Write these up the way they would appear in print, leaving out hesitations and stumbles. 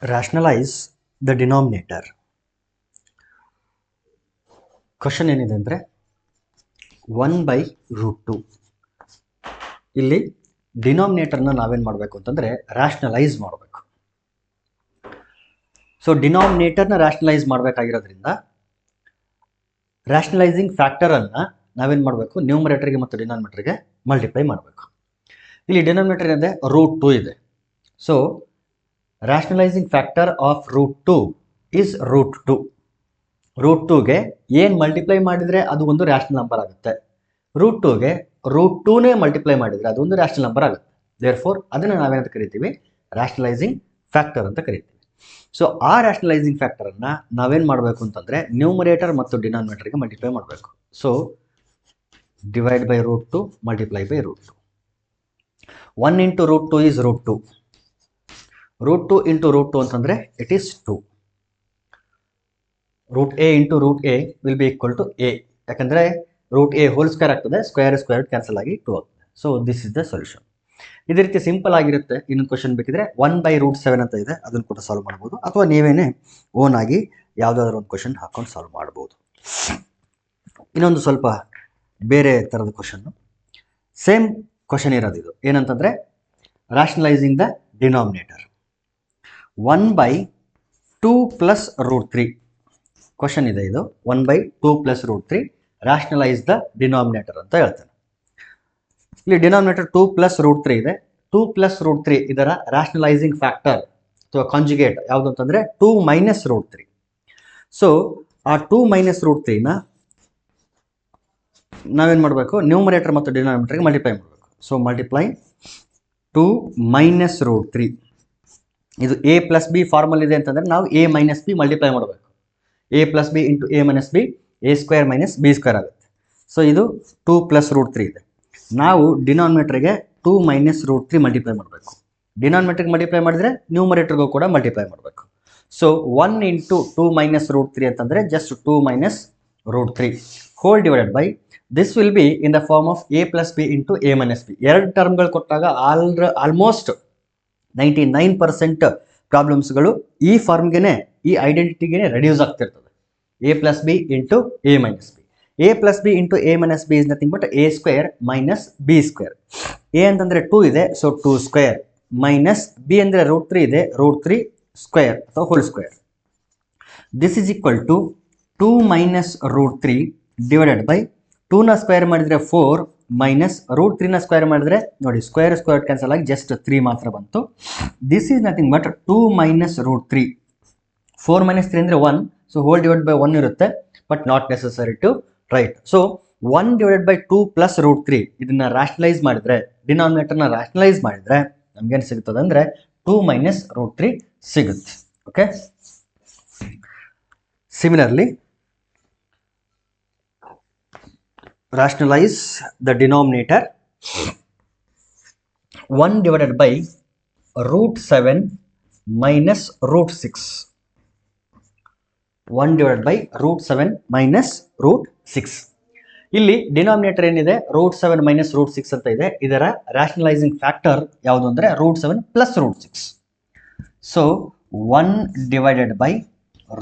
rationalize the denominator. Question ಏನಿದೆ ಅಂದರೆ 1/√2. ಇಲ್ಲಿ ಡಿನಾಮಿನೇಟರ್ನ ನಾವೇನು ಮಾಡಬೇಕು ಅಂತಂದರೆ ರ್ಯಾಷನಲೈಸ್ ಮಾಡಬೇಕು. ಸೊ ಡಿನಾಮಿನೇಟರ್ನ ರ್ಯಾಷನಲೈಸ್ ಮಾಡಬೇಕಾಗಿರೋದ್ರಿಂದ ರ್ಯಾಷನಲೈಸಿಂಗ್ ಫ್ಯಾಕ್ಟರನ್ನು ನಾವೇನು ಮಾಡಬೇಕು, ನ್ಯೂಮರೇಟರ್ಗೆ ಮತ್ತು ಡಿನಾಮಿನೇಟರ್ಗೆ ಮಲ್ಟಿಪ್ಲೈ ಮಾಡಬೇಕು. ಇಲ್ಲಿ ಡಿನಾಮಿನೇಟರ್ ಏನಿದೆ √2 ಇದೆ. So rationalising factor of √2 is √2. √2ಗೆ ಏನು ಮಲ್ಟಿಪ್ಲೈ ಮಾಡಿದರೆ ಅದು ಒಂದು ರ್ಯಾಷನಲ್ ನಂಬರ್ ಆಗುತ್ತೆ. √2ಗೆ √2ನೇ ಮಲ್ಟಿಪ್ಲೈ ಮಾಡಿದರೆ ಅದು ಒಂದು ರ್ಯಾಷನಲ್ ನಂಬರ್ ಆಗುತ್ತೆ. ದೇರ್ಫೋರ್ ಅದನ್ನು ನಾವೇನಂತ ಕರಿತೀವಿ, ರ್ಯಾಷನಲೈಸಿಂಗ್ ಫ್ಯಾಕ್ಟರ್ ಅಂತ ಕರಿತೀವಿ. ಸೊ ಆ ರ್ಯಾಷನಲೈಸಿಂಗ್ ಫ್ಯಾಕ್ಟರನ್ನು ನಾವೇನು ಮಾಡಬೇಕು ಅಂತಂದರೆ ನ್ಯೂಮರೇಟರ್ ಮತ್ತು ಡಿನಾಮಿನೇಟರ್ಗೆ ಮಲ್ಟಿಪ್ಲೈ ಮಾಡಬೇಕು. So divide by √2 multiply by √2. 1 into √2 is √2. √2 into √2 ಅಂತಂದರೆ it is 2. √a into √a will be equal to a. ಯಾಕಂದರೆ √a ಹೋಲ್ ಸ್ಕ್ವೇರ್ ಆಗ್ತದೆ, ಸ್ಕ್ವೇರ್ ಕ್ಯಾನ್ಸಲ್ ಆಗಿ 2 ಆಗ್ತದೆ. So this is the solution. ಇದೇ ರೀತಿ ಸಿಂಪಲ್ ಆಗಿರುತ್ತೆ. ಇನ್ನೊಂದು ಕ್ವಶನ್ ಬೇಕಿದ್ರೆ 1/√7 ಅಂತ ಇದೆ, ಅದನ್ನು ಕೂಡ ಸಾಲ್ವ್ ಮಾಡ್ಬೋದು, ಅಥವಾ ನೀವೇನೇ ಓನ್ ಆಗಿ ಯಾವುದಾದ್ರೂ ಒಂದು ಕ್ವಶನ್ ಹಾಕೊಂಡು ಸಾಲ್ವ್ ಮಾಡ್ಬೋದು. ಇನ್ನೊಂದು ಸ್ವಲ್ಪ ಬೇರೆ ಥರದ ಕ್ವಶನ್ನು, ಸೇಮ್ ಕ್ವಶನ್ ಇರೋದು ಇದು. ಏನಂತಂದರೆ ರ್ಯಾಷನಲೈಸಿಂಗ್ ದ ಡಿನಾಮಿನೇಟರ್. 1/2 + √3 ಕ್ವಶನ್ ಇದೆ ಇದು. 1/2 + √3 ರ್ಯಾಷನಲೈಸ್ ದ ಡಿನಾಮಿನೇಟರ್ ಅಂತ ಹೇಳ್ತಾನೆ. ಇಲ್ಲಿ ಡಿನಾಮಿನೇಟರ್ 2 + √3 ಇದೆ. 2 + √3 ಇದರ ರ್ಯಾಷನಲೈಸಿಂಗ್ ಫ್ಯಾಕ್ಟರ್ ಅಥವಾ ಕಾಂಜುಗೇಟ್ ಯಾವುದು ಅಂತಂದರೆ 2 - √3. ಸೊ ಆ 2 - √3ನ ನಾವೇನು ಮಾಡಬೇಕು, ನ್ಯೂಮರೇಟರ್ ಮತ್ತು ಡಿನಾಮಿನೇಟರ್ಗೆ ಮಲ್ಟಿಪ್ಲೈ ಮಾಡಬೇಕು. So multiply 2 - √3. ಇದು a + b ಫಾರ್ಮಲ್ ಇದೆ ಅಂತಂದರೆ ನಾವು a - b ಮಲ್ಟಿಪ್ಲೈ ಮಾಡಬೇಕು. a + b into a - b a² - b² ಆಗುತ್ತೆ. ಸೊ ಇದು 2 + √3 ಇದೆ. ನಾವು ಡಿನಾಮಿನೇಟರ್ಗೆ 2 - √3 ಮಲ್ಟಿಪ್ಲೈ ಮಾಡಬೇಕು. ಡಿನಾಮಿನೇಟರ್ಗೆ ಮಲ್ಟಿಪ್ಲೈ ಮಾಡಿದರೆ ನ್ಯೂಮರೇಟರ್ಗೂ ಕೂಡ ಮಲ್ಟಿಪ್ಲೈ ಮಾಡಬೇಕು. ಸೊ 1 ಇಂಟು 2 - √3 ಅಂತಂದರೆ just 2 - √3 whole divided by this will be in the form of a + b into a - b. ಎರಡು ಟರ್ಮ್ಗಳು ಕೊಟ್ಟಾಗ ಆಲ್ಮೋಸ್ಟ್ 99% ಪ್ರಾಬ್ಲಮ್ಸ್ಗಳು ಈ ಫಾರ್ಮ್ಗೆ, ಈ ಐಡೆಂಟಿಟಿಗೆ ರೆಡ್ಯೂಸ್ ಆಗ್ತಿರ್ತದೆ. a + b into a - b. a + b into a - b is nothing but a² - b². a ಅಂತಂದರೆ 2 ಇದೆ, so 2² minus b ಅಂದರೆ √3 ಇದೆ, √3² ಅಥವಾ whole square. This is equal to 2 - √3 divided by 2ನ ಸ್ಕ್ವೇರ್ ಮಾಡಿದರೆ 4 ಮೈನಸ್ √3ನ ಸ್ಕ್ವೇರ್ ಮಾಡಿದರೆ ನೋಡಿ ಸ್ಕ್ವೇರ್ ಕ್ಯಾನ್ಸಲ್ ಆಗಿ ಜಸ್ಟ್ 3 ಮಾತ್ರ ಬಂತು. This is nothing but 2 - √3. 4 - 3 ಅಂದರೆ 1. ಸೊ ಹೋಲ್ ಡಿವೈಡ್ ಬೈ 1 ಇರುತ್ತೆ, but not necessary to write. So 1 divided by 2 + √3 ಇದನ್ನು ರ್ಯಾಷನಲೈಸ್ ಮಾಡಿದರೆ, ಡಿನಾಮಿನೇಟರ್ನ ರ್ಯಾಷನಲೈಸ್ ಮಾಡಿದರೆ ನಮಗೇನು ಸಿಗುತ್ತದೆ ಅಂದರೆ 2 - √3 ಸಿಗುತ್ತೆ. Okay, similarly rationalize the denominator. 1 divided by √7 minus √6. 1 divided by √7 minus √6. ಇಲ್ಲಿ ಡಿನಾಮಿನೇಟರ್ ಏನಿದೆ √7 - √6 ಅಂತ ಇದೆ. ಇದರ ರ್ಯಾಷನಲೈಸಿಂಗ್ ಫ್ಯಾಕ್ಟರ್ ಯಾವುದು ಅಂದರೆ √7 + √6. ಸೊ 1 divided by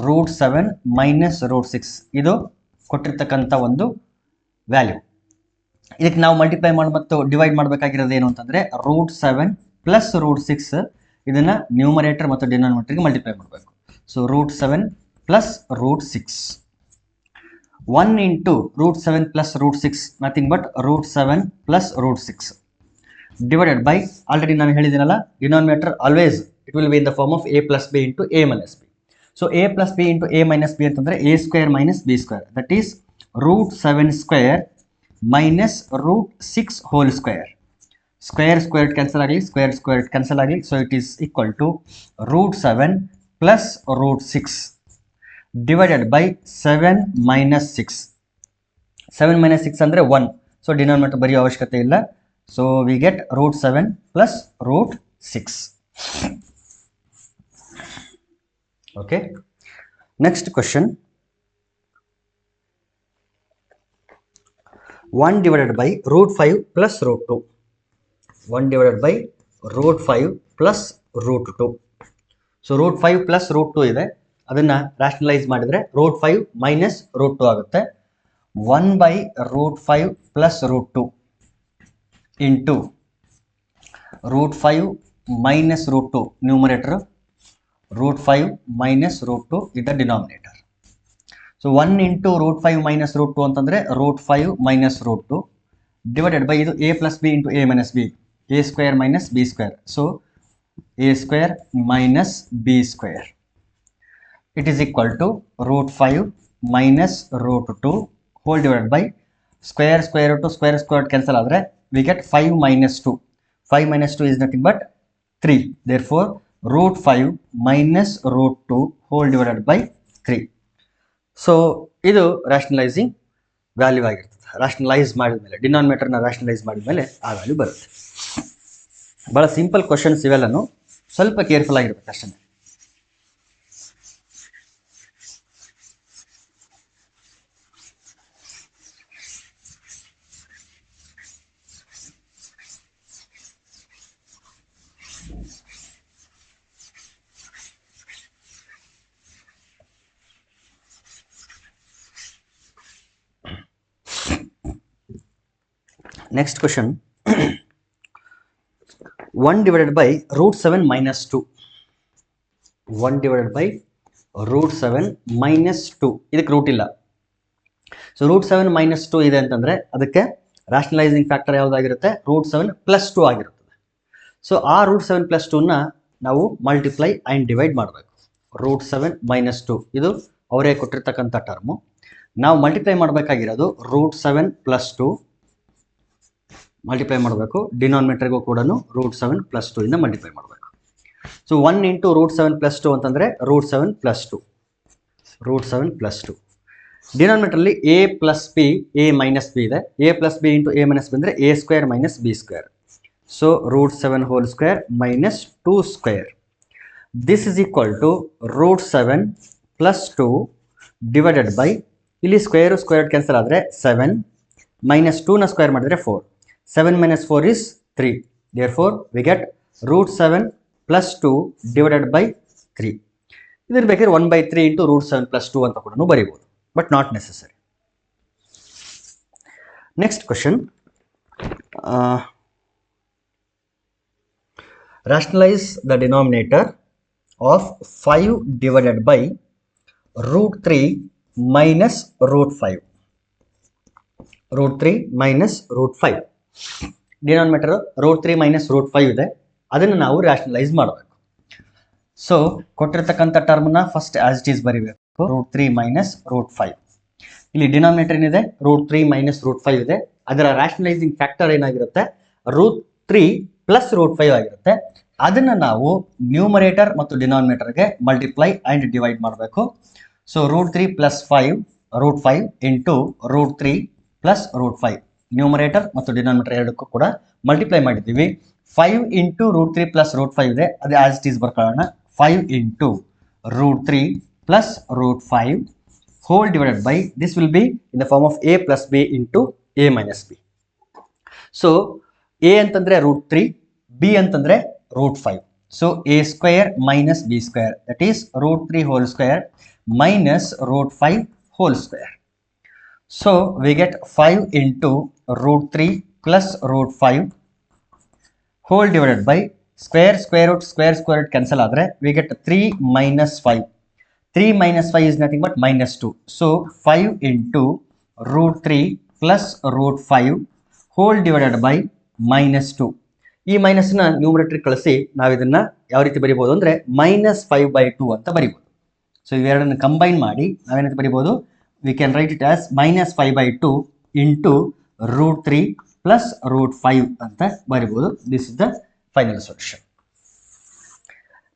√7 minus √6 ಇದು ಕೊಟ್ಟಿರ್ತಕ್ಕಂಥ ಒಂದು ವ್ಯಾಲ್ಯೂ. ಇದಕ್ಕೆ ನಾವು ಮಲ್ಟಿಪ್ಲೈ ಮಾಡಿ ಮತ್ತು ಡಿವೈಡ್ ಮಾಡಬೇಕಾಗಿರೋದು ಏನು ಅಂತಂದರೆ √7 + √6 ಇದನ್ನು ನ್ಯೂಮರೇಟರ್ ಮತ್ತು ಡಿನಾಮಿನೇಟರ್ಗೆ ಮಲ್ಟಿಪ್ಲೈ ಮಾಡಬೇಕು. So √7 + √6. 1 into √7 + √6 nothing but √7 + √6 divided by, already ನಾನು ಹೇಳಿದ್ದೀನಲ್ಲ, denominator always it will be in the form of a + b into a - b. So a + b into a - b ಅಂತಂದರೆ a² - b². That is √7² minus √6 whole square. Square cancel ಆಗಲಿ, square cancel ಆಗಲಿ. So it is equal to √7 + √6 divided by 7 - 6. 7 - 6 ಅಂದರೆ 1. So denominator ಬರೆಯೋ ಅವಶ್ಯಕತೆ ಇಲ್ಲ. So we get √7 + √6. Okay, next question. 1 divided by √5 plus √2. 1 divided by √5 plus √2. So √5 plus √2 ಇದೆ, ಅದನ್ನು rationalise ಮಾಡಿದರೆ √5 minus √2 ಆಗುತ್ತೆ. 1/√5 plus √2 into √5 minus √2 numerator, √5 minus √2 in the denominator. So 1 into √5 minus √2 ಅಂತಂದರೆ √5 minus √2 divided by ಇದು a plus b into a minus b, a square minus b square. So a square minus b square it is equal to √5 minus √2 whole divided by square square to square square cancel ಆದರೆ we get 5 minus 2. 5 minus 2 is nothing but 3. Therefore, √5 minus √2 whole divided by 3. So, ಇದು rationalizing value ಆಗಿರ್ತದೆ. ರಾಷನಲೈಸ್ ಮಾಡಿದ ಮೇಲೆ, ಡಿನಾಮಿನೇಟರ್ನ ರಾಷನಲೈಸ್ ಮಾಡಿದ ಮೇಲೆ ಆ value ಬರುತ್ತೆ. ಭಾಳ ಸಿಂಪಲ್ ಕ್ವಶನ್ಸ್ ಇವೆಲ್ಲನೂ, ಸ್ವಲ್ಪ ಕೇರ್ಫುಲ್ ಆಗಿರ್ಬೇಕು ಅಷ್ಟೇ. Next question, 1 divided by √7 minus 2. 1 divided by √7 minus 2. ಇದಕ್ಕೆ ರೂಟ್ ಇಲ್ಲ. ಸೊ √7 minus 2 ಇದೆ ಅಂತಂದರೆ ಅದಕ್ಕೆ ರಾಷನಲೈಸಿಂಗ್ ಫ್ಯಾಕ್ಟರ್ ಯಾವುದಾಗಿರುತ್ತೆ? √7 ಪ್ಲಸ್ 2 ಆಗಿರುತ್ತದೆ. ಸೊ ಆ √7 ಪ್ಲಸ್ 2ನ ನಾವು ಮಲ್ಟಿಪ್ಲೈ ಆ್ಯಂಡ್ ಡಿವೈಡ್ ಮಾಡಬೇಕು. √7 minus 2 ಇದು ಅವರೇ ಕೊಟ್ಟಿರ್ತಕ್ಕಂಥ ಟರ್ಮು. ನಾವು ಮಲ್ಟಿಪ್ಲೈ ಮಾಡಬೇಕಾಗಿರೋದು √7 ಪ್ಲಸ್ 2 ಮಲ್ಟಿಪ್ಲೈ ಮಾಡಬೇಕು. ಡಿನಾಮಿನೇಟರ್ಗೂ ಕೂಡ √7 ಪ್ಲಸ್ 2 ಇಂದ ಮಲ್ಟಿಪ್ಲೈ ಮಾಡಬೇಕು. ಸೊ 1 ಇಂಟು √7 ಪ್ಲಸ್ 2 ಅಂತಂದರೆ √7 ಪ್ಲಸ್ 2, √7 ಪ್ಲಸ್ 2. ಡಿನಾಮಿನೇಟರ್ಲಿ a plus b, a minus b ಇದೆ. a plus b into a minus b ಅಂದರೆ a square minus b square. So √7 whole square minus 2 square. This is equal to √7 plus 2 divided by, ಇಲ್ಲಿ square square cancel ಆದರೆ 7 minus 2ನ square ಮಾಡಿದರೆ 4. 7 minus 4 is 3. Therefore, we get √7 plus 2 divided by 3. ಇದರ ಬೇಕಾದ್ರೆ 1/3 into √7 plus 2 ಅಂತ ಕೂಡ ಬರೀಬಹುದು, but not necessary. Next question, rationalize the denominator of 5 divided by √3 minus √5. √3 minus √5. Denominator √3 minus √5 ಇದೆ, ಅದನ್ನು ನಾವು ರ್ಯಾಷನಲೈಸ್ ಮಾಡಬೇಕು. ಸೊ ಕೊಟ್ಟಿರ್ತಕ್ಕಂಥ ಟರ್ಮ್ನ ಫಸ್ಟ್ ಆಸ್ ಇಟ್ ಈಸ್ ಬರೀಬೇಕು, √3 ಮೈನಸ್ √5. ಇಲ್ಲಿ ಡಿನಾಮಿನೇಟರ್ ಏನಿದೆ? √3 ಮೈನಸ್ √5 ಇದೆ. ಅದರ ರ್ಯಾಷನಲೈಸಿಂಗ್ ಫ್ಯಾಕ್ಟರ್ ಏನಾಗಿರುತ್ತೆ? √3 ಪ್ಲಸ್ √5 ಆಗಿರುತ್ತೆ. ಅದನ್ನು ನಾವು ನ್ಯೂಮರೇಟರ್ ಮತ್ತು ಡಿನಾಮಿನೇಟರ್ಗೆ ಮಲ್ಟಿಪ್ಲೈ ಆ್ಯಂಡ್ ಡಿವೈಡ್ ಮಾಡಬೇಕು. So √3 plus 5 into √3 plus √5. Numerator ಮತ್ತು ಡಿನಾಮಿನೇಟರ್ ಎರಡಕ್ಕೂ ಕೂಡ ಮಲ್ಟಿಪ್ಲೈ ಮಾಡಿದ್ದೀವಿ. 5 ಇಂಟು √3 ಪ್ಲಸ್ √5 ಇದೆ, ಅದು ಆಸ್ ಇಟ್ ಈಸ್ ಬರ್ಕೊಳ್ಳೋಣ. 5 into √3 plus √5 whole divided by, this will be in the form of a plus b into a minus b. So a ಅಂತಂದರೆ √3, b ಅಂತಂದರೆ √5. So a square minus b square, that is √3 whole square minus √5 whole square. So we get 5 into √3 plus √5 whole divided by square root cancel ಆದರೆ we get 3 minus 5. 3 minus 5 is nothing but minus 2. So 5 into √3 plus √5 whole divided by minus 2. ಈ ಮೈನಸ್ನ numerator ಕಳಿಸಿ ನಾವು ಇದನ್ನು ಯಾವ ರೀತಿ ಬರಿಬೋದು ಅಂದರೆ -5/2 ಅಂತ ಬರಿಬೋದು. ಸೊ ಇವೆರಡನ್ನು ಕಂಬೈನ್ ಮಾಡಿ ನಾವೇನಂತ ಬರಿಬೋದು? we can write it as -5/2 into √3 plus √5 ಅಂತ ಬರಿಬೋದು. This is the final solution.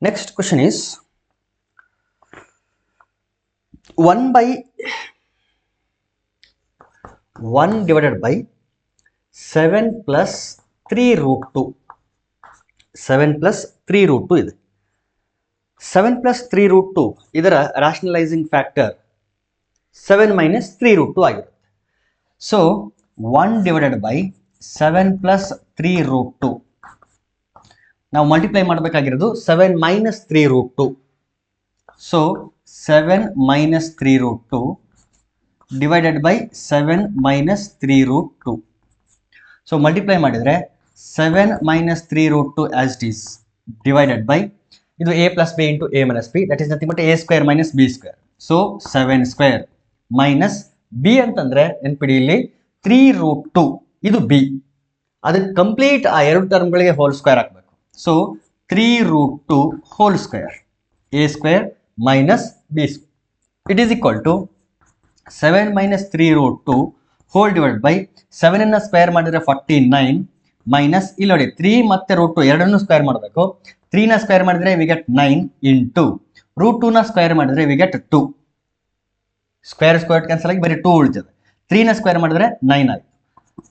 Next question is 1 divided by 7 plus 3√2. 7 plus 3√2 ಇದೆ. 7 plus 3√2 ಇದರ ರಾಷನಲೈಸಿಂಗ್ ಫ್ಯಾಕ್ಟರ್ 7 minus 3√2 ಆಗಿರುತ್ತೆ. ಸೊ 1 divided by 7 plus 3√2 ನಾವು ಮಲ್ಟಿಪ್ಲೈ ಮಾಡಬೇಕಾಗಿರೋದು 7 minus 3√2. So 7 minus 3 root 2 divided by 7 minus 3 root 2. So multiply ಮಾಡಿದರೆ 7 minus 3 root 2 as it is divided by ಇದು a plus b into a minus b, that is nothing but a square minus b square. So 7 square minus b ಅಂತಂದ್ರೆ ನೆನಪಿಡಿ ಇಲ್ಲಿ 3 root 2 ಇದು b, ಅದಕ್ಕೆ complete ಆ ಎರಡು ಟರ್ಮ್ಗಳಿಗೆ whole square ಹಾಕಬೇಕು. So 3 root 2 whole square a square minus b square, it is equal to 7 minus 3 root 2 whole divided by 7 ಅನ್ನು square ಮಾಡಿದ್ರೆ 49 ಮೈನಸ್ ಇಲ್ಲಿ ನೋಡಿ 3 ಮತ್ತೆ ರೂಟ್ 2 ಎರಡನ್ನೂ ಸ್ಕ್ವೇರ್ ಮಾಡಬೇಕು. 3 ನ ಸ್ಕ್ವೇರ್ ಮಾಡಿದ್ರೆ ವಿ ಗೆಟ್ 9 ಇಂಟು ರೂಟ್ 2 ನ ಸ್ಕ್ವೇರ್ ಮಾಡಿದ್ರೆ we get 2. Square square cancel ಆಗಿ ಬರೀ 2 ಉಳಿತದೆ. 3 ನ ಸ್ಕ್ವೇರ್ ಮಾಡಿದ್ರೆ 9 ಆಯ್ತು.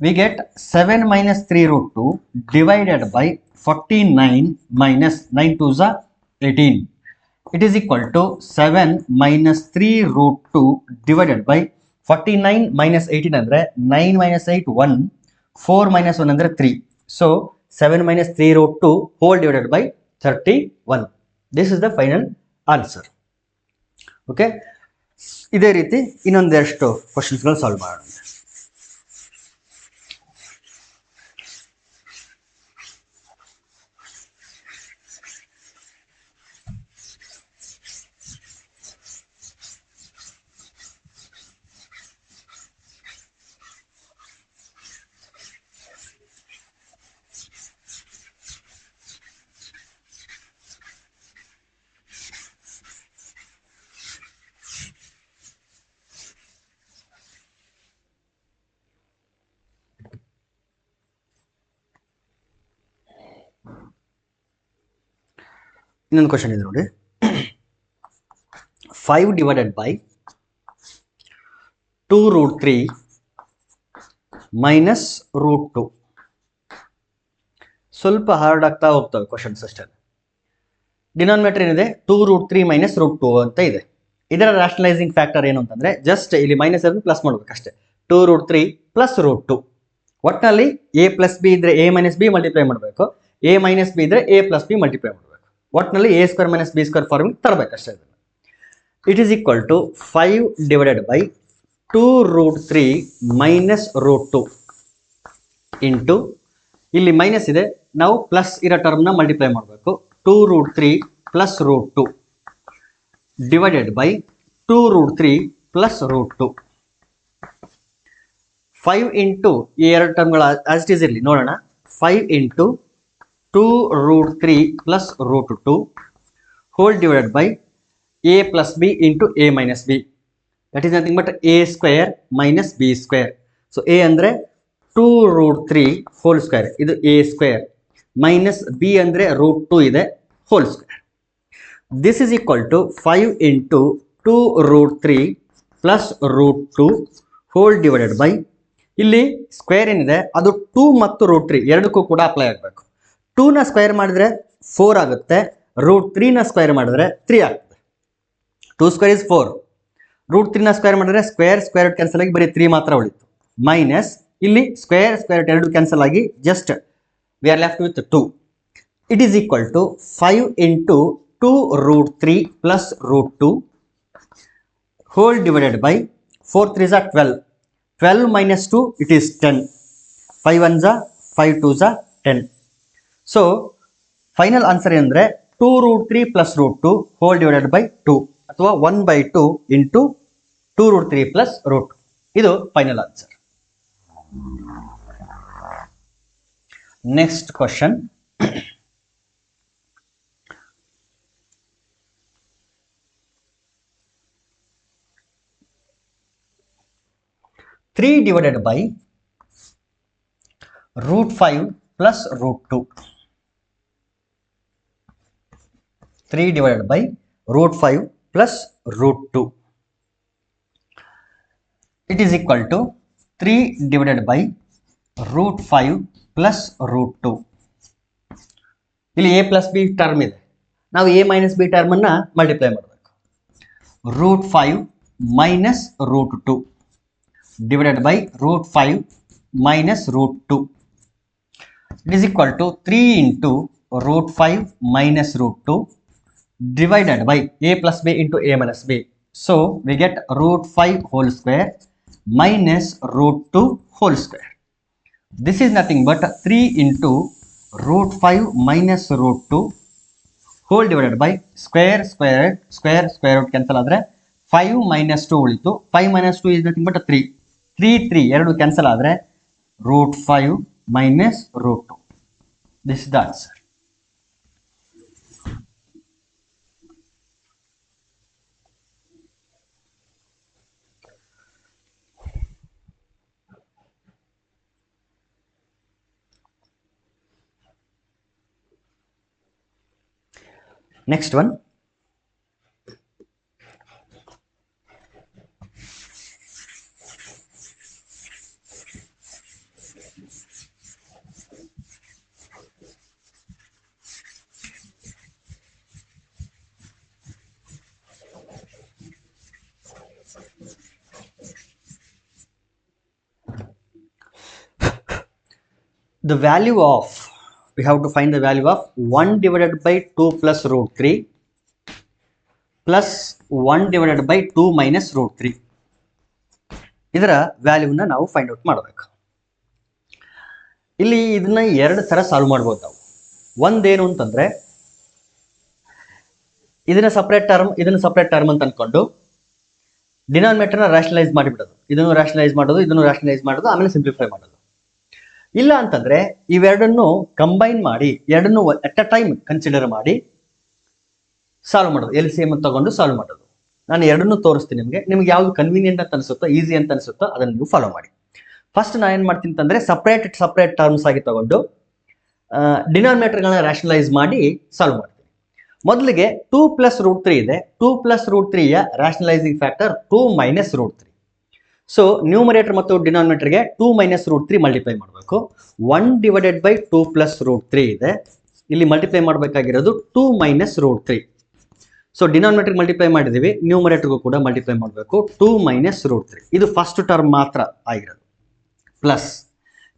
We get 7 minus 3 root 2 divided by 49 minus 9 2s are 18. It is equal to 7 minus 3 root 2 divided by 49 minus 18 ಅಂದರೆ 9 minus 8 1, 4 minus 1 ಅಂದರೆ 3. So 7 minus 3 root 2 whole divided by 31. This is the final answer. Okay, ಇದೇ ರೀತಿ ಇನ್ನೊಂದೆಷ್ಟು ಕ್ವಶನ್ಸ್ಗಳು solve ಮಾಡೋಣ. ಇನ್ನೊಂದು question ಇದೆ ನೋಡಿ. 5 divided by 2 root 3 minus root 2. ಸ್ವಲ್ಪ hard ಆಗ್ತಾ ಹೋಗ್ತವೆ ಕ್ವಶನ್ಸ್ ಅಷ್ಟೇ. ಡಿನಾಮಿನೇಟರ್ ಏನಿದೆ 2 root 3 minus root 2 ಅಂತ ಇದೆ. ಇದರ ರ್ಯಾಷನಲೈಸಿಂಗ್ ಫ್ಯಾಕ್ಟರ್ ಏನು ಅಂತಂದ್ರೆ ಜಸ್ಟ್ ಇಲ್ಲಿ ಮೈನಸ್ ಇರೋದು ಪ್ಲಸ್ ಮಾಡ್ಬೇಕು ಅಷ್ಟೇ. 2 root 3 plus root 2. ಒಟ್ಟಿನಲ್ಲಿ a plus b ಇದ್ರೆ a minus b ಮಲ್ಟಿಪ್ಲೈ ಮಾಡಬೇಕು, a minus b ಇದ್ರೆ a plus b ಮಲ್ಟಿಪ್ಲೈ ಮಾಡಬೇಕು. ಒಟ್ಟಿನಲ್ಲಿ a square minus b square ಫಾರ್ಮಿಗೆ ತರಬೇಕಷ್ಟೇ. ಇದನ್ನು it is equal to 5 divided by 2 root 3 minus root 2 into ಇಲ್ಲಿ ಮೈನಸ್ ಇದೆ, ನಾವು ಪ್ಲಸ್ ಇರೋ ಟರ್ಮ್ನ ಮಲ್ಟಿಪ್ಲೈ ಮಾಡಬೇಕು. 2 root 3 plus root 2 divided by 2 root 3 plus root 2. 5 into ಈ ಎರಡು ಟರ್ಮ್ಗಳು ಆಸ್ ಇಟ್ ಈಸ್ ಇರಲಿ ನೋಡೋಣ. 5 into 2 root 3 plus root 2 whole divided by a plus b into a minus b, that is nothing but a square minus b square. So a ಅಂದರೆ 2 root 3 whole square, ಇದು a square minus b ಅಂದರೆ root 2 ಇದೆ whole square. This is equal to 5 into 2 root 3 plus root 2 whole divided by ಇಲ್ಲಿ square ಏನಿದೆ ಅದು 2 ಮತ್ತು root 3 ಎರಡಕ್ಕೂ ಕೂಡ ಅಪ್ಲೈ ಆಗಬೇಕು. 2 ನ ಸ್ಕ್ವೇರ್ ಮಾಡಿದ್ರೆ 4 ಆಗುತ್ತೆ, ರೂಟ್ 3 ನ ಸ್ಕ್ವೇರ್ ಮಾಡಿದ್ರೆ 3 ಆಗ್ತದೆ. 2 ಸ್ಕ್ವೇರ್ ಇಸ್ 4, ರೂಟ್ 3 ನ ಸ್ಕ್ವೇರ್ ಮಾಡಿದ್ರೆ ಸ್ಕ್ವೇರ್ ಸ್ಕ್ವೇರ್ ಕ್ಯಾನ್ಸಲ್ ಆಗಿ ಬರೀ 3 ಮಾತ್ರ ಉಳಿತು. ಮೈನಸ್ ಇಲ್ಲಿ ಸ್ಕ್ವೇರ್ ಸ್ಕ್ವೇರ್ ಎರಡು ಕ್ಯಾನ್ಸಲ್ ಆಗಿ just we are left with 2. It is equal to 5 into 2 root 3 plus root 2 whole divided by 4 3s are 12. 12 minus 2 it is 10. 5 1s are 5 2s are 10. So final answer ಏನಂದ್ರೆ 2 root 3 plus root 2 whole divided by 2 ಅಥವಾ 1/2 into 2 root 3 plus root 2. ಇದು final answer. Next question. Three divided by root 5 plus root 2. 3 divided by root 5 plus root 2. It is equal to 3 divided by root 5 plus root 2. ಇಲ್ಲಿ a plus b term ಇದೆ, ನಾವು a minus b term ಅನ್ನ multiply ಮಾಡಬೇಕು. root 5 minus root 2 divided by root 5 minus root 2. It is equal to 3 into root 5 minus root 2 divided by a plus b into a minus b. So we get root 5 whole square minus root 2 whole square. This is nothing but 3 into root 5 minus root 2 whole divided by square root cancel ಆದರೆ 5 minus 2 ಉಳಿತು. 5 minus 2 is nothing but 3. 3 ಎರಡು cancel ಆದರೆ root 5 minus root 2. This is the answer. Next one. The value of, we have to find the value of 1 divided by 2 plus root 3 plus 1 divided by 2 minus root 3. ಇದರ ವ್ಯಾಲ್ಯೂನ ನಾವು find out ಮಾಡಬೇಕು. ಇಲ್ಲಿ ಇದನ್ನ ಎರಡು ತರ solve ಮಾಡ್ಬೋದು ನಾವು. ಒಂದೇನು ಅಂತಂದ್ರೆ ಇದನ್ನ ಸಪರೇಟ್ ಟರ್ಮ್ ಅಂತ ಅನ್ಕೊಂಡು ಡಿನಾಮಿನೇಟರ್ನ ರ್ಯಾಷನಲೈಸ್ ಮಾಡಿಬಿಡೋದು, ಇದನ್ನು ರ್ಯಾಷನಲೈಸ್ ಮಾಡೋದು, ಆಮೇಲೆ ಸಿಂಪ್ಲಿಫೈ ಮಾಡೋದು. ಇಲ್ಲ ಅಂತಂದ್ರೆ ಇವೆರಡನ್ನು ಕಂಬೈನ್ ಮಾಡಿ ಎರಡನ್ನು ಅಟ್ ಅ ಟೈಮ್ ಕನ್ಸಿಡರ್ ಮಾಡಿ ಸಾಲ್ವ್ ಮಾಡೋದು, LCM ತಗೊಂಡು ಸಾಲ್ವ್ ಮಾಡೋದು. ನಾನು ಎರಡನ್ನೂ ತೋರಿಸ್ತೀನಿ ನಿಮ್ಗೆ ಯಾವ್ದು ಕನ್ವೀನಿಯಂಟ್ ಅಂತ ಅನಿಸುತ್ತೋ, ಈಸಿ ಅಂತ ಅನಿಸುತ್ತೋ ಅದನ್ನು ನೀವು ಫಾಲೋ ಮಾಡಿ. ಫಸ್ಟ್ ನಾನು ಏನು ಮಾಡ್ತೀನಿ ಅಂತಂದ್ರೆ ಸಪ್ರೇಟ್ ಟರ್ಮ್ಸ್ ಆಗಿ ತಗೊಂಡು ಡಿನಾಮಿನೇಟರ್ಗಳನ್ನ ರ್ಯಾಷನಲೈಸ್ ಮಾಡಿ ಸಾಲ್ವ್ ಮಾಡ್ತೀನಿ. ಮೊದಲಿಗೆ 2 ಪ್ಲಸ್ ರೂಟ್ 3 ಇದೆ. 2 ಪ್ಲಸ್ ರೂಟ್ 3ಯ rationalising factor 2 minus root 3. So numerator ಮತ್ತು ಡಿನಾಮಿನೇಟರ್ಗೆ 2 ಮೈನಸ್ ರೂಟ್ 3 ಮಲ್ಟಿಪ್ಲೈ ಮಾಡಬೇಕು. 1 ಡಿವೈಡೆಡ್ ಬೈ 2 ಪ್ಲಸ್ ರೂಟ್ 3 ಇದೆ. ಇಲ್ಲಿ ಮಲ್ಟಿಪ್ಲೈ ಮಾಡಬೇಕಾಗಿರೋದು 2 minus root 3. So denominator multiply ಮಾಡಿದ್ದೀವಿ, ನ್ಯೂಮರೇಟರ್ಗೂ ಕೂಡ ಮಲ್ಟಿಪ್ಲೈ ಮಾಡಬೇಕು. 2 ಮೈನಸ್ ರೂಟ್ 3 ಇದು ಫಸ್ಟ್ ಟರ್ಮ್ ಮಾತ್ರ ಆಗಿರೋದು. ಪ್ಲಸ್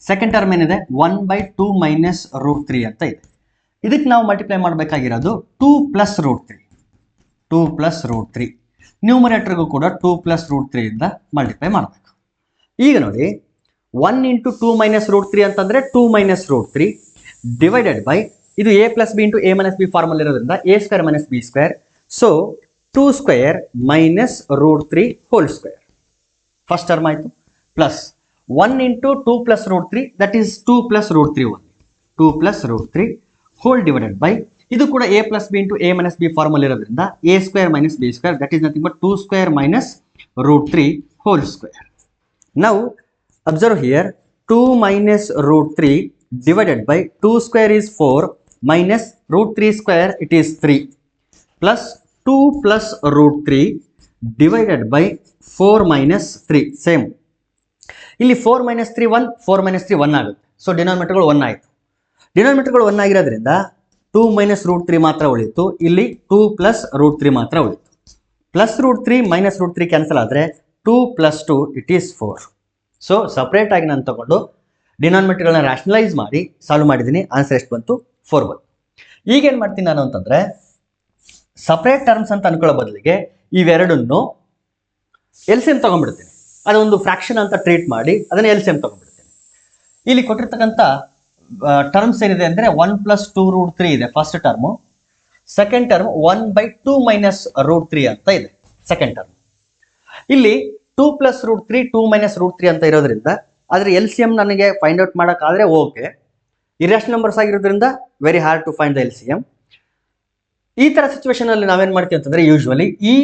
ಸೆಕೆಂಡ್ ಟರ್ಮ್ ಏನಿದೆ 1 ಬೈ 2 ಮೈನಸ್ ರೂಟ್ 3 ಅಂತ ಇದೆ. ಇದಕ್ಕೆ ನಾವು ಮಲ್ಟಿಪ್ಲೈ ಮಾಡಬೇಕಾಗಿರೋದು 2 ಪ್ಲಸ್ ರೂಟ್ 3. 2 ಪ್ಲಸ್ ರೂಟ್ 3 ನ್ಯೂಮರೇಟರ್ಗೂ ಕೂಡ 2 ಪ್ಲಸ್ ರೂಟ್ 3 ಇಂದ ಮಲ್ಟಿಪ್ಲೈ ಮಾಡಬೇಕು. ಈಗ ನೋಡಿ 1 ಇಂಟು 2 ಮೈನಸ್ ರೂಟ್ 3 ಅಂತಂದ್ರೆ 2 ಮೈನಸ್ ರೂಟ್ 3 ಡಿವೈಡೆಡ್ ಬೈ ಇದು a plus b into a minus b ಫಾರ್ಮಲ್ ಇರೋದ್ರಿಂದ a square minus b square. So 2 square minus root 3 whole square first term ಆಯಿತು. Plus 1 into 2 plus root 3 that is 2 plus root 3 1 2 plus root 3 whole divided by ಇದು ಕೂಡ a plus b into a minus b ಫಾರ್ಮಲ್ ಇರೋದ್ರಿಂದ a square minus b square that is nothing but 2 square minus root 3 whole square. Now observe here 2 minus root 3 divided by 2 square is 4 minus root 3 square it is 3 plus 2 plus root 3 divided by 4 minus 3 same. ಇಲ್ಲಿ 4 minus 3 1 4 minus 3 1 ಆಗುತ್ತೆ. So ಡಿನಾಮಿನೇಟರ್ಗಳು 1 ಆಯಿತು. ಡಿನಾಮಿನೇಟರ್ಗಳು 1 ಆಗಿರೋದ್ರಿಂದ 2 minus root 3 ಮಾತ್ರ ಉಳಿಯಿತು. ಇಲ್ಲಿ 2 plus root 3 ಮಾತ್ರ ಉಳಿಯಿತು. Plus root 3 minus root 3 cancel ಆದರೆ 2 plus 2 it is 4. So separate ಆಗಿ ನಾನು ತಗೊಂಡು ಡಿನಾಮಿನೇಟರ್ಗಳನ್ನ ರ್ಯಾಷನಲೈಸ್ ಮಾಡಿ ಸಾಲ್ವ್ ಮಾಡಿದ್ದೀನಿ. ಆನ್ಸರ್ ಎಷ್ಟು ಬಂತು? 4 ಬಂತು. ಈಗೇನು ಮಾಡ್ತೀನಿ ನಾನು ಅಂತಂದರೆ ಸಪ್ರೇಟ್ ಟರ್ಮ್ಸ್ ಅಂತ ಅನ್ಕೊಳ್ಳೋ ಬದಲಿಗೆ ಇವೆರಡನ್ನು LCM ತೊಗೊಂಡ್ಬಿಡ್ತೀನಿ. ಅದೊಂದು ಫ್ರಾಕ್ಷನ್ ಅಂತ ಟ್ರೀಟ್ ಮಾಡಿ ಅದನ್ನು LCM ತೊಗೊಂಡ್ಬಿಡ್ತೀನಿ. ಇಲ್ಲಿ ಕೊಟ್ಟಿರ್ತಕ್ಕಂಥ ಟರ್ಮ್ಸ್ ಏನಿದೆ ಅಂದರೆ 1 ಪ್ಲಸ್ 2 ರೂಟ್ 3 ಇದೆ first term. Second term 1 by 2 minus root 3 ಅಂತ ಇದೆ ಸೆಕೆಂಡ್ ಟರ್ಮ್. ಇಲ್ಲಿ 2 ಪ್ಲಸ್ ರೂಟ್ 3 2 ಮೈನಸ್ ರೂಟ್ 3 ಅಂತ ಇರೋದ್ರಿಂದ ಆದರೆ LCM ನನಗೆ ಫೈಂಡ್ ಔಟ್ ಮಾಡೋಕ್ಕಾದರೆ ಓಕೆ. ಇರ್ಯಾಷನಲ್ ನಂಬರ್ಸ್ ಆಗಿರೋದ್ರಿಂದ very hard to find the LCM. ಈ ಥರ ಸಿಚುವೇಶನಲ್ಲಿ ನಾವೇನು ಮಾಡ್ತೀವಿ ಅಂತಂದರೆ ಯೂಶ್ವಲಿ ಈ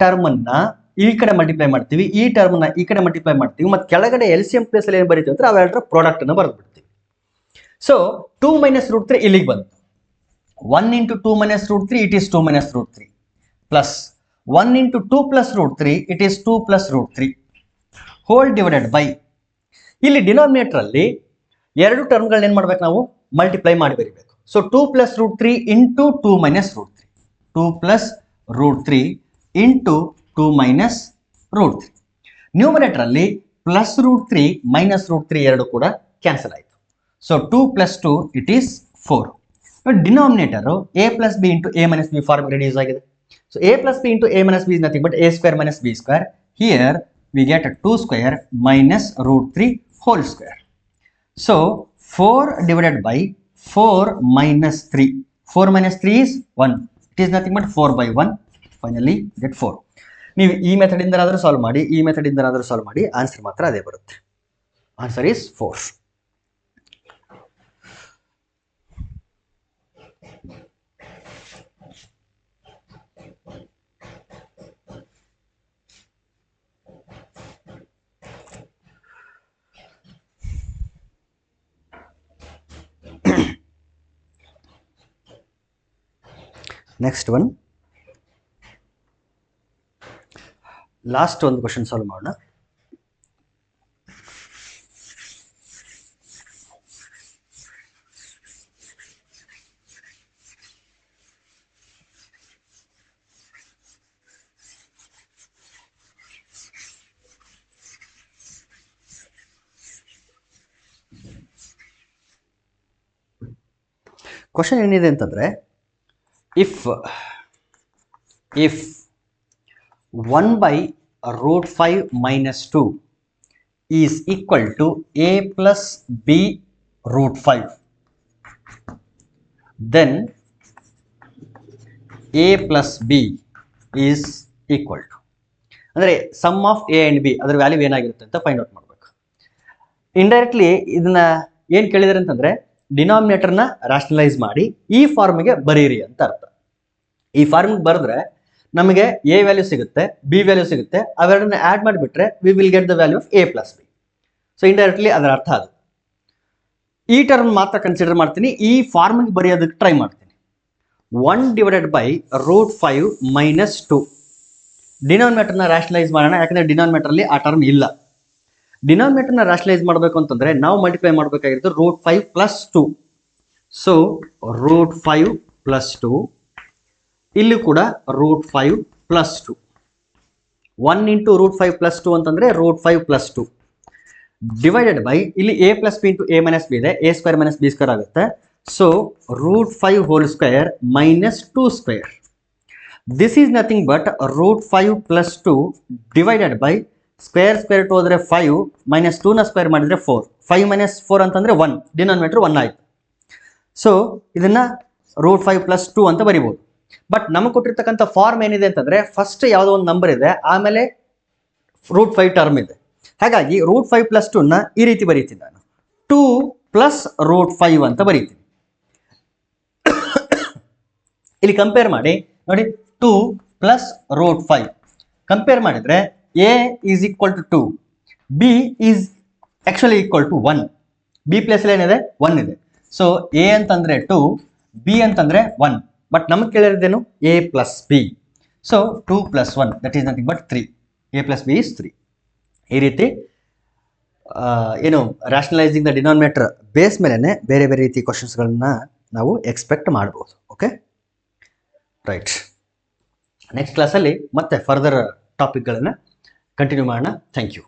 ಟರ್ಮನ್ನು ಈ ಕಡೆ ಮಲ್ಟಿಪ್ಲೈ ಮಾಡ್ತೀವಿ, ಈ ಟರ್ಮನ್ನ ಈ ಕಡೆ ಮಲ್ಟಿಪ್ಲೈ ಮಾಡ್ತೀವಿ, ಮತ್ತು ಕೆಳಗಡೆ LCM ಪ್ಲೇಸಲ್ಲಿ ಏನು ಬರೀತೀವಿ ಅಂದರೆ ಅವೆರಡರ ಪ್ರಾಡಕ್ಟನ್ನು ಬರೆದ್ಬಿಡ್ತೀವಿ. ಸೊ 2 ಮೈನಸ್ ರೂಟ್ 3 ಇಲ್ಲಿಗೆ ಬಂತು. 1 into 2 minus root 3 it is 2 minus root 3 plus 1 into 2 plus root 3 it is 2 plus root 3 whole divided by ಇಲ್ಲಿ ಡಿನಾಮಿನೇಟರಲ್ಲಿ ಎರಡು ಟರ್ಮ್ಗಳನ್ನ ಏನು ಮಾಡ್ಬೇಕು ನಾವು ಮಲ್ಟಿಪ್ಲೈ ಮಾಡಿ ಬರೀಬೇಕು. So 2 plus root 3 into 2 minus root 3 2 plus root 3 into 2 minus root 3. ನ್ಯೂಮರೇಟರಲ್ಲಿ ಪ್ಲಸ್ ರೂಟ್ 3 ಮೈನಸ್ ರೂಟ್ 3 ಎರಡು ಕೂಡ ಕ್ಯಾನ್ಸಲ್ ಆಯಿತು. So 2 plus 2 it is 4. Denominator a plus b into a minus b form reduce ಆಗಿದೆ. So a plus b into a minus b is nothing but a square minus b square. Here we get 2 square minus root 3 whole square. So 4 divided by 4 minus 3. 4 minus 3 is 1. It is nothing but 4 by 1. Finally get 4. ನೀವು ಈ method ಇಂದನಾದರೂ solve ಮಾಡಿ, ಈ method ಇಂದನಾದರೂ solve ಮಾಡಿ, answer ಮಾತ್ರ ಅದೇ ಬರುತ್ತೆ. Answer is 4. Next one, last ಒಂದು question solve ಮಾಡೋಣ. ಕ್ವಶನ್ ಏನಿದೆ ಅಂತಂದ್ರೆ, if 1 by root 5 minus 2 is equal to a plus b root 5, then a plus b is equal to, ಅಂದರೆ sum of a and b ಅದರ value ಏನಾಗಿರುತ್ತೆ ಅಂತ find out ಮಾಡಬೇಕು. Indirectly ಇದನ್ನ ಏನು ಕೇಳಿದಾರೆ ಅಂತಂದ್ರೆ, ಡಿನಾಮಿನೇಟರ್ನ ರಾಷನಲೈಸ್ ಮಾಡಿ ಈ ಫಾರ್ಮ್ಗೆ ಬರೀರಿ ಅಂತ ಅರ್ಥ. ಈ ಫಾರ್ಮ್ಗೆ ಬರೆದ್ರೆ ನಮಗೆ ಎ ವ್ಯಾಲ್ಯೂ ಸಿಗುತ್ತೆ, ಬಿ ವ್ಯಾಲ್ಯೂ ಸಿಗುತ್ತೆ, ಅವೆರಡನ್ನ ಆ್ಯಡ್ ಮಾಡಿಬಿಟ್ರೆ we will get the value of A plus B. So indirectly ಅದರ ಅರ್ಥ ಅದು. ಈ ಟರ್ಮ್ ಮಾತ್ರ ಕನ್ಸಿಡರ್ ಮಾಡ್ತೀನಿ, ಈ ಫಾರ್ಮ್ಗೆ ಬರೆಯೋದಕ್ಕೆ ಟ್ರೈ ಮಾಡ್ತೀನಿ. 1 divided by root 5 minus 2. ಡಿನಾಮಿನೇಟರ್ನ ರಾಷನಲೈಸ್ ಮಾಡೋಣ, ಯಾಕಂದ್ರೆ ಡಿನಾಮಿನೇಟರ್ಲಿ ಆ ಟರ್ಮ್ ಇಲ್ಲ. ಡಿನಾಮಿನೇಟರ್ನ ರಾಷನಲೈಸ್ ಮಾಡಬೇಕು ಅಂತಂದ್ರೆ ನಾವು ಮಲ್ಟಿಪ್ಲೈ ಮಾಡಬೇಕಾಗಿರೋದು root 5 plus 2. So root 5 plus 2, ಇಲ್ಲಿ ಕೂಡ root 5 plus 2. 1 into root 5 plus 2 ಅಂತಂದ್ರೆ ರೂಟ್ 5 ಪ್ಲಸ್ 2 ಡಿವೈಡೆಡ್ ಬೈ, ಇಲ್ಲಿ a plus b into a minus b ಇದೆ, a square minus b square ಆಗುತ್ತೆ. So root 5 whole square minus 2 square. This is nothing but root 5 plus 2 divided by square square to ಹೋದರೆ 5 minus 2ನ square ಮಾಡಿದರೆ 4. 5 minus 4 ಅಂತಂದರೆ 1, denominator 1 ಆಯಿತು. So ಇದನ್ನು root 5 plus 2 ಅಂತ ಬರಿಬೋದು. But ನಮಗೆ ಕೊಟ್ಟಿರ್ತಕ್ಕಂಥ ಫಾರ್ಮ್ ಏನಿದೆ ಅಂತಂದರೆ, ಫಸ್ಟ್ ಯಾವುದೋ ಒಂದು ನಂಬರ್ ಇದೆ, ಆಮೇಲೆ ರೂಟ್ 5 ಟರ್ಮ್ ಇದೆ. ಹಾಗಾಗಿ ರೂಟ್ 5 ಪ್ಲಸ್ 2ನ ಈ ರೀತಿ ಬರೀತೀನಿ ನಾನು, 2 ಪ್ಲಸ್ ರೂಟ್ 5 ಅಂತ ಬರೀತೀನಿ. ಇಲ್ಲಿ ಕಂಪೇರ್ ಮಾಡಿ ನೋಡಿ, 2 ಪ್ಲಸ್ ರೂಟ್ 5 ಕಂಪೇರ್ ಮಾಡಿದರೆ a is equal to 2, b is actually equal to 1. b place ಏನಿದೆ 1 ಇದೆ. ಸೊ a ಅಂತಂದ್ರೆ 2, b ಅಂತಂದ್ರೆ 1. ಬಟ್ ನಮಗೆ ಕೇಳಿರೋದೇನು a plus b. So 2 plus 1 that is nothing but 3. a plus b is 3. ಈ ರೀತಿ ಏನು rationalising the denominator base ಮೇಲೆನೆ ಬೇರೆ ಬೇರೆ ರೀತಿ ಕ್ವಶನ್ಸ್ಗಳನ್ನ ನಾವು ಎಕ್ಸ್ಪೆಕ್ಟ್ ಮಾಡ್ಬೋದು. Okay, right. ನೆಕ್ಸ್ಟ್ ಕ್ಲಾಸಲ್ಲಿ ಮತ್ತೆ ಫರ್ದರ್ ಟಾಪಿಕ್ಗಳನ್ನು ಕಂಟಿನ್ಯೂ ಮಾಡೋಣ. Thank you.